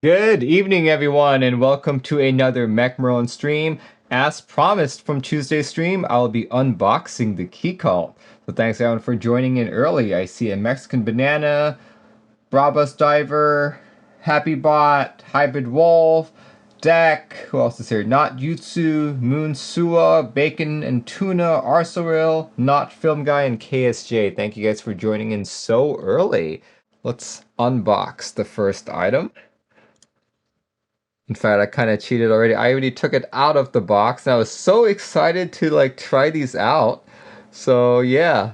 Good evening, everyone, and welcome to another MechMarone stream. As promised from Tuesday's stream, I'll be unboxing the Keycult. So thanks everyone for joining in early. I see a Mexican Banana, Brabus Diver, Happy Bot, Hybrid Wolf, Deck, who else is here? Not Jutsu, Moon Sua, Bacon and Tuna, Arsoril, Not Film Guy, and KSJ. Thank you guys for joining in so early. Let's unbox the first item. In fact, I kind of cheated already. I already took it out of the box, and I was so excited to try these out. So yeah,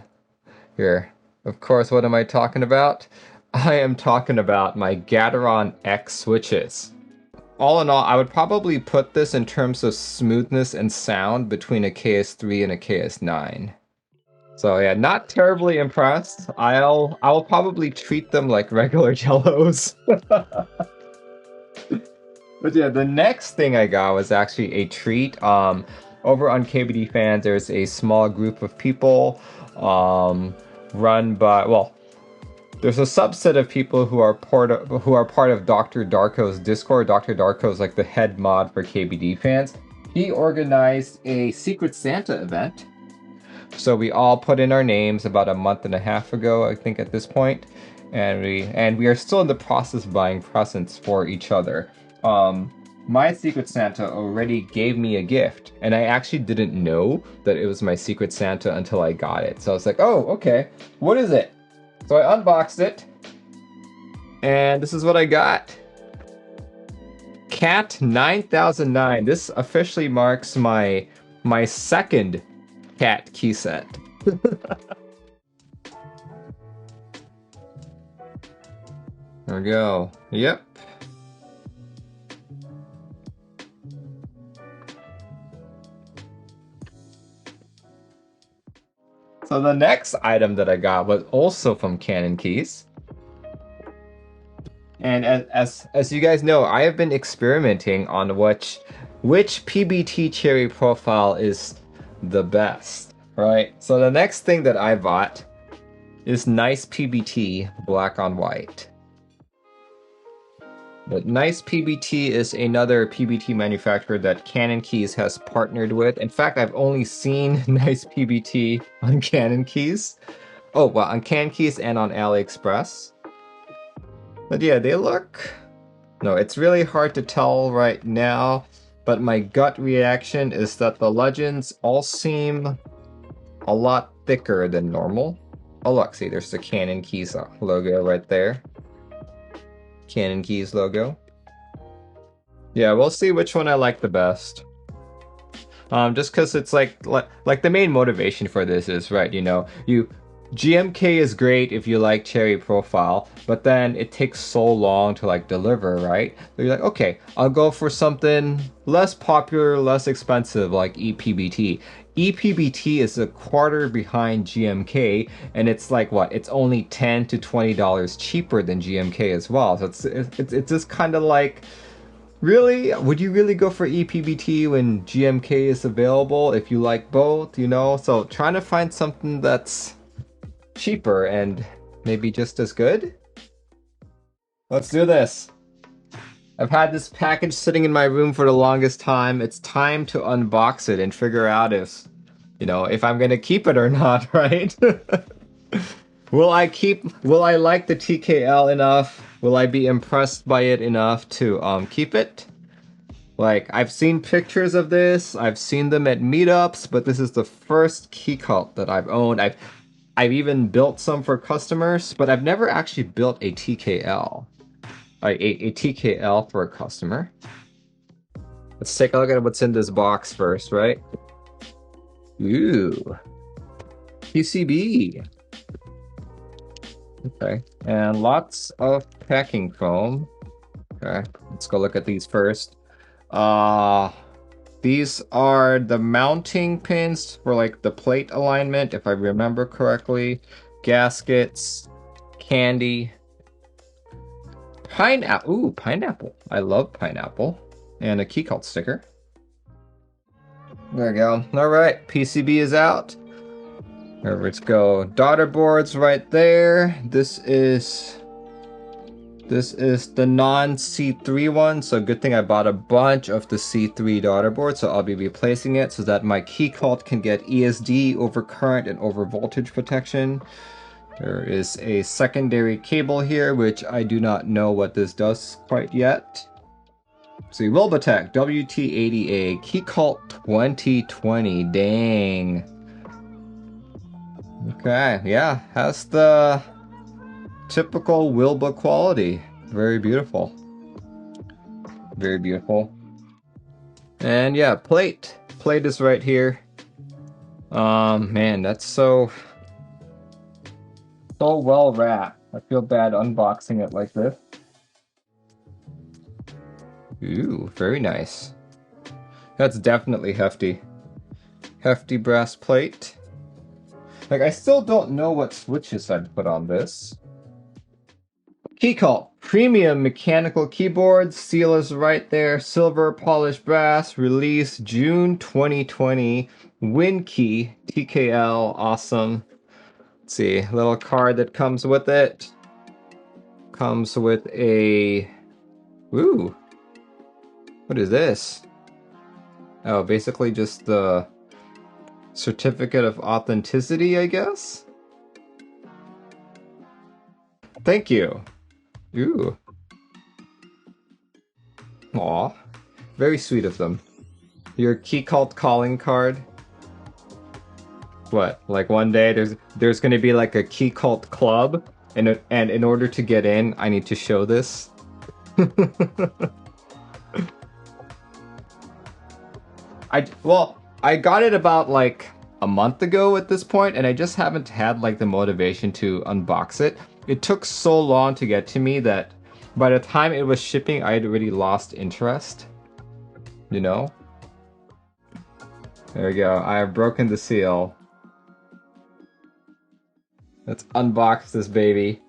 here. Of course, what am I talking about? I am talking about my Gateron X switches. All in all, I would probably put this in terms of smoothness and sound between a KS3 and a KS9. So yeah, not terribly impressed. I'll probably treat them like regular Jellos. But yeah, the next thing I got was actually a treat. Over on KBD Fans, there's a small group of people run by, well, there's a subset of people who are part of Dr. Darko's Discord. Dr. Darko is like the head mod for KBD Fans. He organized a Secret Santa event. So we all put in our names about a month and a half ago, I think, at this point. And we are still in the process of buying presents for each other. My Secret Santa already gave me a gift, and I actually didn't know that it was my Secret Santa until I got it. So I was like, oh, okay, what is it? So I unboxed it, and this is what I got. Cat 9009. This officially marks my second cat key set. There we go. Yep. So the next item that I got was also from Canon Keys. And as you guys know, I have been experimenting on which PBT cherry profile is the best, right? So the next thing that I bought is Nice PBT black on white. But Nice PBT is another PBT manufacturer that Canon Keys has partnered with. In fact, I've only seen Nice PBT on Canon Keys. Oh, well, on Canon Keys and on AliExpress. But yeah, they look... No, it's really hard to tell right now, but my gut reaction is that the legends all seem a lot thicker than normal. Oh, look, see, there's the Canon Keys logo right there. Canon Keys logo. Yeah, we'll see which one I like the best. Just because it's like the main motivation for this is, right, you know, GMK is great if you like cherry profile, but then it takes so long to deliver, right? So you're like, okay, I'll go for something less popular, less expensive, like ePBT. ePBT is a quarter behind GMK, and it's like what? It's only $10 to $20 cheaper than GMK as well. So it's just kind of like, really? Would you really go for ePBT when GMK is available if you like both, you know? So trying to find something that's cheaper and maybe just as good? Let's do this. I've had this package sitting in my room for the longest time. It's time to unbox it and figure out if, you know, if I'm gonna keep it or not, right? Will I like the TKL enough? Will I be impressed by it enough to keep it? Like, I've seen pictures of this, I've seen them at meetups, but this is the first Keycult that I've owned. I've even built some for customers, but I've never actually built a TKL. A TKL for a customer. Let's take a look at what's in this box first, right? Ooh. PCB. Okay, and lots of packing foam. Okay, let's go look at these first. These are the mounting pins for the plate alignment, if I remember correctly. Gaskets, candy, pineapple. Ooh, pineapple. I love pineapple. And a Keycult sticker. There we go. All right, PCB is out. Let's go. Daughter boards right there. This This is the non-C3 one, so good thing I bought a bunch of the C3 daughter boards, so I'll be replacing it so that my Keycult can get ESD, overcurrent, and over voltage protection. There is a secondary cable here, which I do not know what this does quite yet. See, Wilbotech WT80A Keycult 2020, dang. Okay, yeah, has the typical Wilbur quality. Very beautiful. Very beautiful. And yeah, plate. Plate is right here. Man, that's so well wrapped. I feel bad unboxing it like this. Ooh, very nice. That's definitely hefty. Hefty brass plate. Like, I still don't know what switches I'd put on this. Keycult, premium mechanical keyboard, seal is right there, silver polished brass, release June 2020, Winkey, TKL, awesome. Let's see, little card that comes with it. Comes with a, ooh, what is this? Oh, basically just the certificate of authenticity, I guess? Thank you. Ooh. Aw. Very sweet of them. Your Keycult calling card. What? Like one day there's gonna be like a Keycult club, and in order to get in, I need to show this. I got it about like a month ago at this point, and I just haven't had like the motivation to unbox it. It took so long to get to me that by the time it was shipping, I had already lost interest. You know? There we go. I have broken the seal. Let's unbox this baby.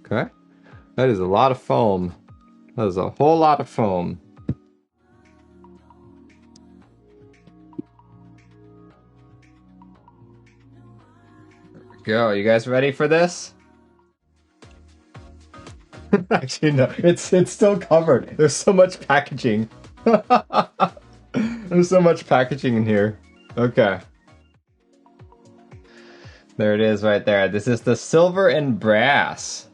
Okay. That is a lot of foam. That is a whole lot of foam. There we go. You guys ready for this? Actually, no. It's still covered. There's so much packaging. There's so much packaging in here. Okay. There it is right there. This is the silver and brass.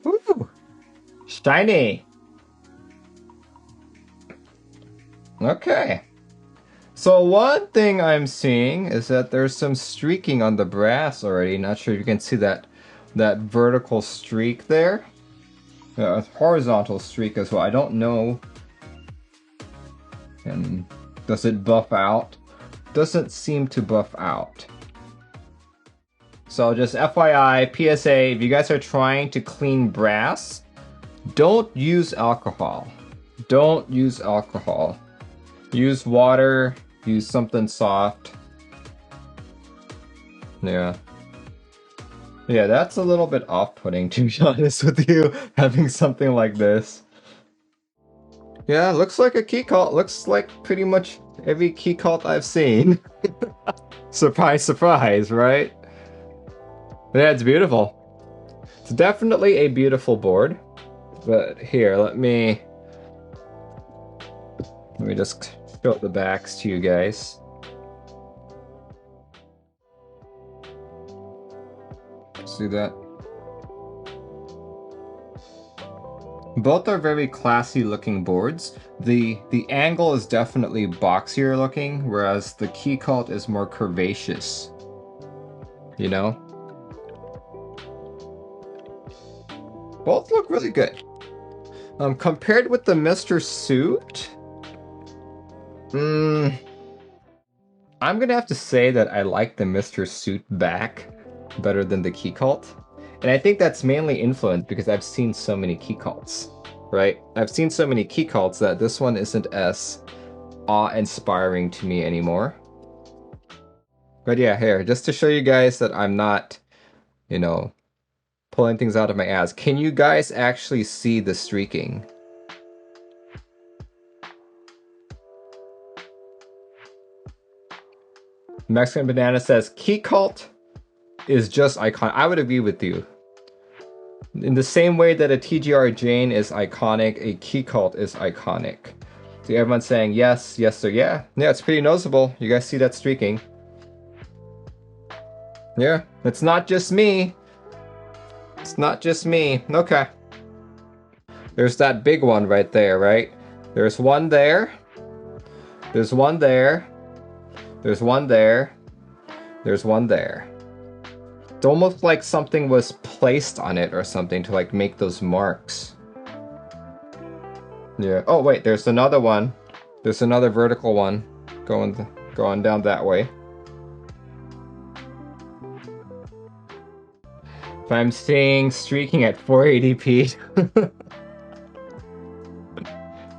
Woo! Shiny! Okay. So one thing I'm seeing is that there's some streaking on the brass already. Not sure if you can see that vertical streak there. A horizontal streak as well. I don't know. And does it buff out? Doesn't seem to buff out. So just FYI, PSA, if you guys are trying to clean brass, don't use alcohol. Don't use alcohol. Use water, use something soft. Yeah. Yeah, that's a little bit off-putting, to be honest with you, having something like this. Yeah, looks like a Keycult. Looks like pretty much every Keycult I've seen. Surprise, surprise, right? Yeah, it's beautiful. It's definitely a beautiful board. But here, let me just show the backs to you guys. See that? Both are very classy looking boards. The angle is definitely boxier looking, whereas the Keycult is more curvaceous. You know? Both look really good. Compared with the Mr. Suit, I'm gonna have to say that I like the Mr. Suit back better than the Keycult. And I think that's mainly influenced because I've seen so many Keycults, right? I've seen so many Keycults that this one isn't as awe-inspiring to me anymore. But yeah, here, just to show you guys that I'm not, you know, pulling things out of my ass. Can you guys actually see the streaking? Mexican Banana says, Keycult is just iconic. I would agree with you. In the same way that a TGR Jane is iconic, a Keycult is iconic. So everyone's saying yes, yes, or yeah. Yeah, it's pretty noticeable. You guys see that streaking. Yeah, it's not just me. It's not just me. Okay. There's that big one right there, right? There's one there. There's one there. There's one there. There's one there. It's almost like something was placed on it or something to like make those marks. Yeah. Oh wait, there's another one. There's another vertical one going down that way. If I'm seeing streaking at 480p.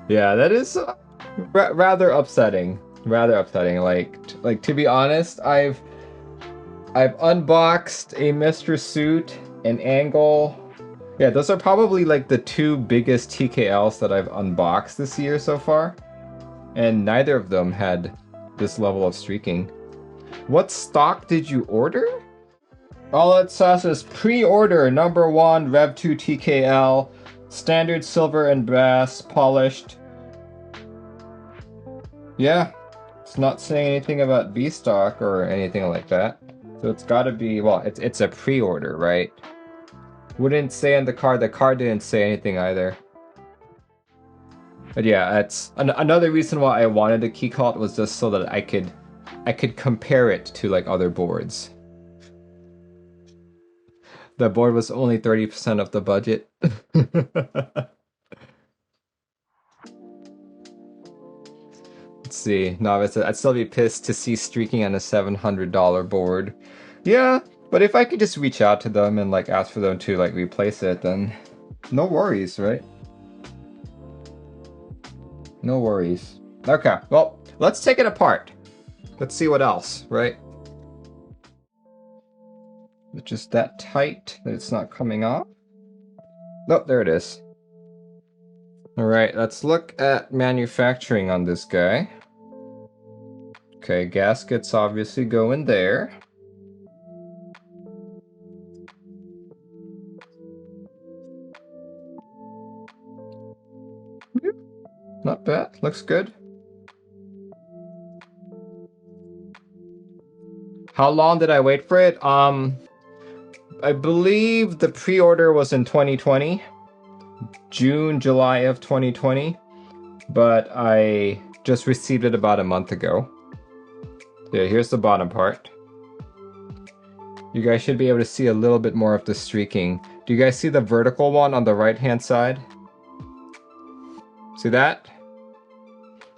Yeah, that is rather upsetting. Rather upsetting. Like to be honest, I've unboxed a Mr. Suit, an Angle. Yeah, those are probably like the two biggest TKLs that I've unboxed this year so far. And neither of them had this level of streaking. What stock did you order? All it says is pre-order number 1 Rev 2 TKL, standard silver and brass, polished. Yeah, it's not saying anything about B stock or anything like that. So it's gotta be, well, it's a pre-order, right? Wouldn't say on the card didn't say anything either. But yeah, that's another reason why I wanted a Keycult was just so that I could compare it to like other boards. The board was only 30% of the budget. Let's see. Novice, I'd still be pissed to see streaking on a $700 board. Yeah, but if I could just reach out to them and like ask for them to like replace it, then no worries, right? No worries. Okay, well, let's take it apart. Let's see what else, right? It's just that tight that it's not coming off. Oh, there it is. All right, let's look at manufacturing on this guy. Okay, gaskets obviously go in there. Not bad, looks good. How long did I wait for it? I believe the pre-order was in 2020. June, July of 2020. But I just received it about a month ago. Yeah, here's the bottom part. You guys should be able to see a little bit more of the streaking. Do you guys see the vertical one on the right-hand side? See that?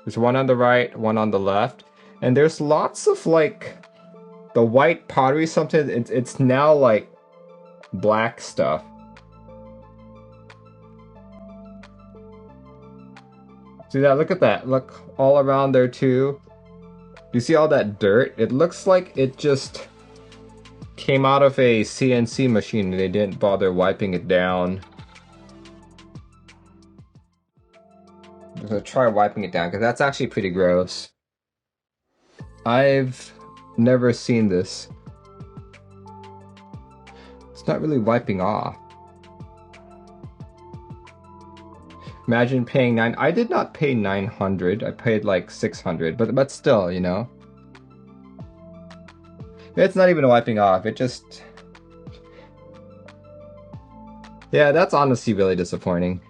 There's one on the right, one on the left. And there's lots of like the white pottery something. It's now like black stuff. See that? Look at that. Look all around there too. Do you see all that dirt? It looks like it just came out of a CNC machine and they didn't bother wiping it down. I'm gonna try wiping it down because that's actually pretty gross. I've never seen this. It's not really wiping off. Imagine paying I did not pay 900. I paid like 600, but still, you know. It's not even wiping off. It just, yeah, that's honestly really disappointing.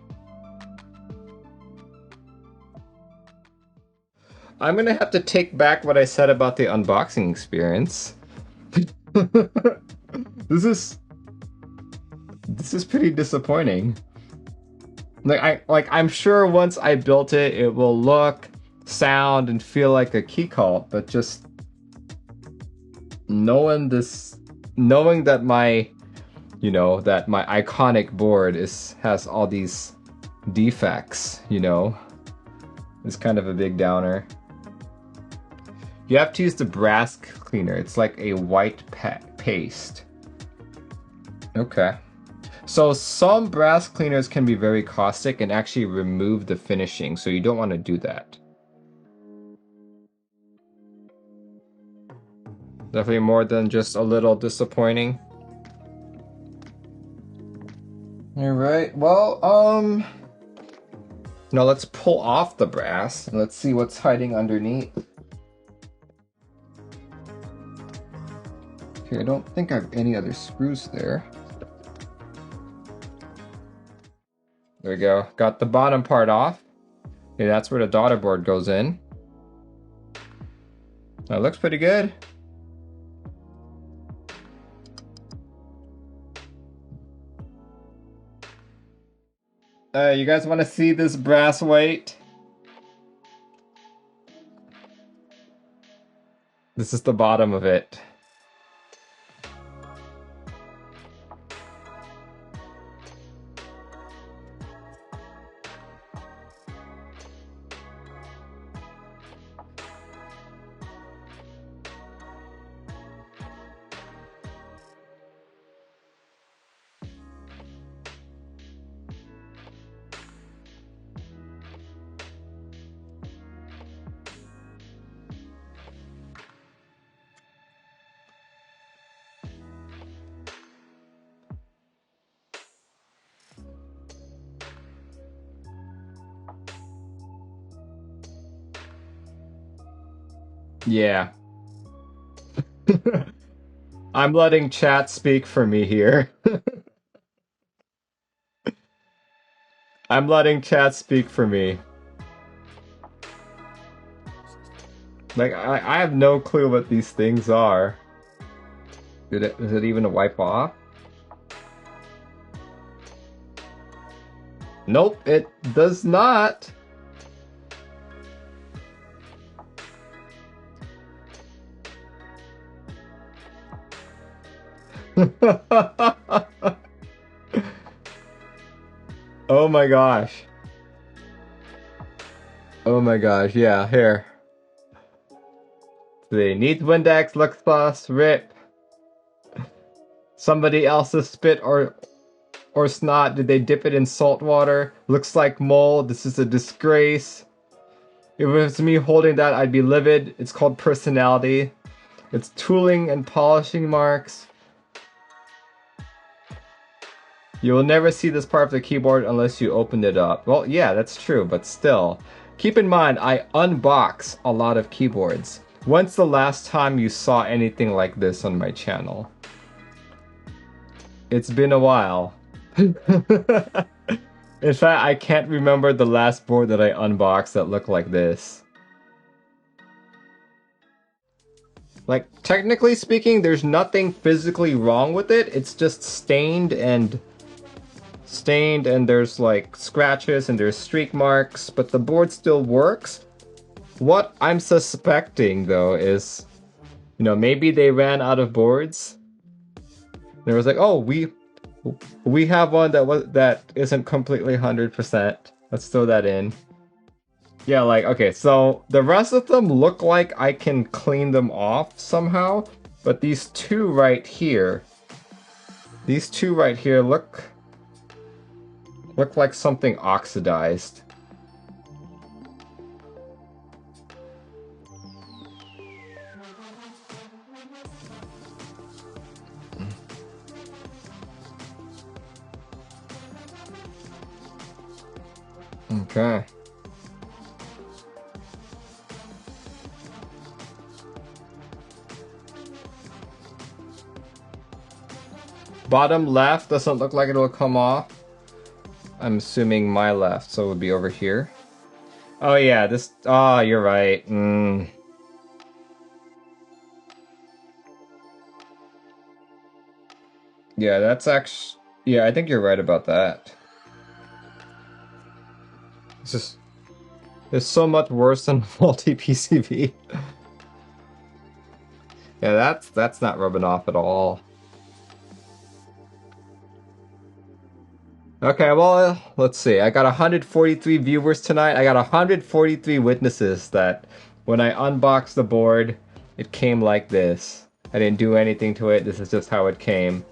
I'm gonna have to take back what I said about the unboxing experience. This is pretty disappointing. I'm sure once I built it, it will look, sound, and feel like a Keycult, but just knowing that my, that my iconic board has all these defects, is kind of a big downer. You have to use the brass cleaner. It's like a white paste. Okay. So some brass cleaners can be very caustic and actually remove the finishing, so you don't want to do that. Definitely more than just a little disappointing. Alright, well, now let's pull off the brass and let's see what's hiding underneath. Okay, I don't think I have any other screws there. There we go. Got the bottom part off. Okay, that's where the daughter board goes in. That looks pretty good. You guys want to see this brass weight? This is the bottom of it. Yeah. I'm letting chat speak for me here. I'm letting chat speak for me. Like, I have no clue what these things are. Is it even a wipe off? Nope, it does not. Oh my gosh. Oh my gosh, yeah, here. The neat Windex, looks plus, rip. Somebody else's spit or snot, did they dip it in salt water? Looks like mold, this is a disgrace. If it was me holding that, I'd be livid. It's called personality. It's tooling and polishing marks. You will never see this part of the keyboard unless you open it up. Well, yeah, that's true, but still. Keep in mind, I unbox a lot of keyboards. When's the last time you saw anything like this on my channel? It's been a while. In fact, I can't remember the last board that I unboxed that looked like this. Like, technically speaking, there's nothing physically wrong with it. It's just stained and there's like scratches and there's streak marks, but the board still works. What I'm suspecting though is, you know, maybe they ran out of boards. There was like, oh, we have one that isn't completely 100%. Let's throw that in. Yeah, like, okay, so the rest of them look like I can clean them off somehow, but these two right here look like something oxidized. Okay. Bottom left doesn't look like it'll come off. I'm assuming my left, so it would be over here. Oh yeah, this, oh, you're right. Yeah, that's actually, yeah, I think you're right about that. It's just, it's so much worse than multi-PCB. Yeah, that's not rubbing off at all. Okay, well, let's see. I got 143 viewers tonight. I got 143 witnesses that when I unboxed the board, it came like this. I didn't do anything to it. This is just how it came.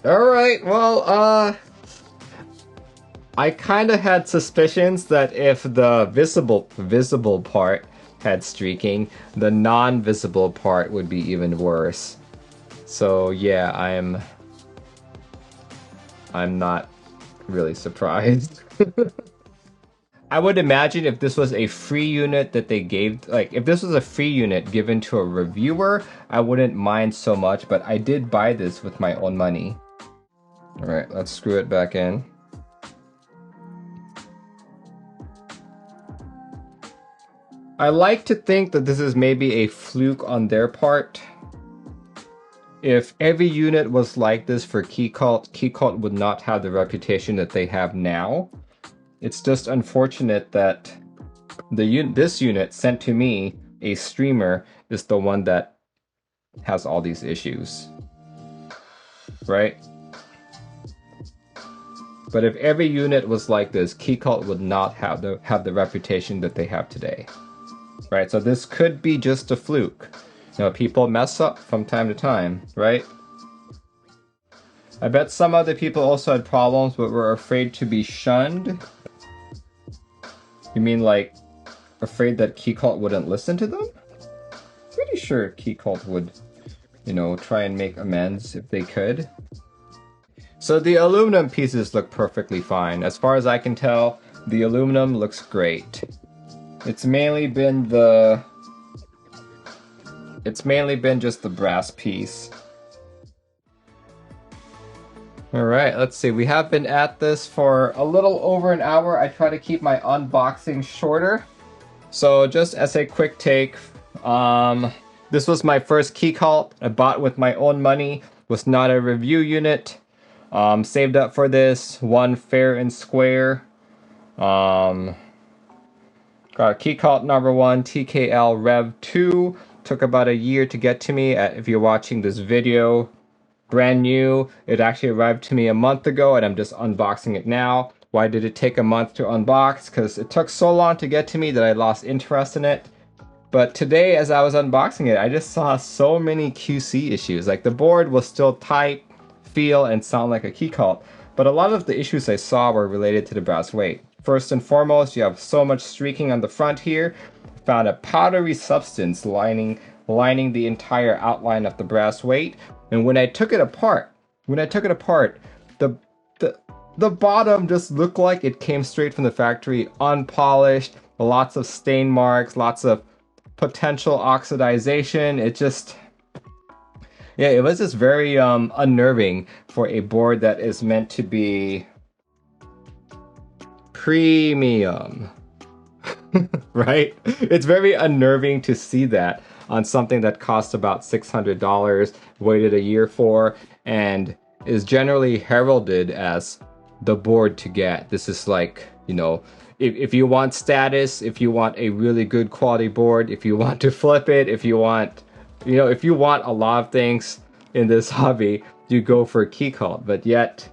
Alright, well, I kind of had suspicions that if the visible part had streaking, the non-visible part would be even worse. So yeah, I'm not really surprised. I would imagine if this was a free unit that they gave, like if this was a free unit given to a reviewer, I wouldn't mind so much, but I did buy this with my own money. All right, let's screw it back in. I like to think that this is maybe a fluke on their part. If every unit was like this for Keycult, Keycult would not have the reputation that they have now. It's just unfortunate that this unit sent to me, a streamer, is the one that has all these issues. Right? But if every unit was like this, Keycult would not have the reputation that they have today. Right? So this could be just a fluke. You know, people mess up from time to time, right? I bet some other people also had problems but were afraid to be shunned. You mean like afraid that Keycult wouldn't listen to them? Pretty sure Keycult would, you know, try and make amends if they could. So the aluminum pieces look perfectly fine. As far as I can tell, the aluminum looks great. It's mainly been just the brass piece. Alright, let's see. We have been at this for a little over an hour. I try to keep my unboxing shorter. So just as a quick take, this was my first Keycult. I bought with my own money. Was not a review unit. Saved up for this. Won fair and square. Got Keycult number 1, TKL Rev 2. Took about a year to get to me if you're watching this video. Brand new. It actually arrived to me a month ago and I'm just unboxing it now. Why did it take a month to unbox? Because it took so long to get to me that I lost interest in it. But today, as I was unboxing it, I just saw so many QC issues. Like the board will still type, feel, and sound like a Keycult. But a lot of the issues I saw were related to the brass weight. First and foremost, you have so much streaking on the front here. Found a powdery substance lining the entire outline of the brass weight. And when I took it apart, the bottom just looked like it came straight from the factory, unpolished, lots of stain marks, lots of potential oxidization. It was just very unnerving for a board that is meant to be premium. Right? It's very unnerving to see that on something that cost about $600, waited a year for, and is generally heralded as the board to get. This is like, you know, if you want status, if you want a really good quality board, if you want to flip it, if you want, you know, if you want a lot of things in this hobby, you go for Keycult. But yet,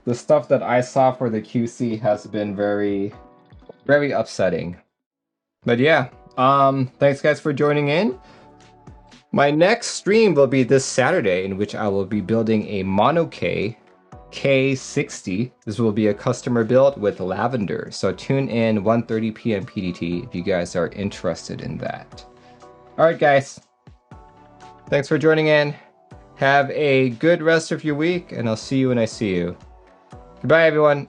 the stuff that I saw for the QC has been very, very upsetting. But yeah, thanks guys for joining in. My next stream will be this Saturday, in which I will be building a Monokey K60. This will be a customer build with lavender. So tune in 1:30 p.m. PDT if you guys are interested in that. All right, guys. Thanks for joining in. Have a good rest of your week, and I'll see you when I see you. Goodbye, everyone.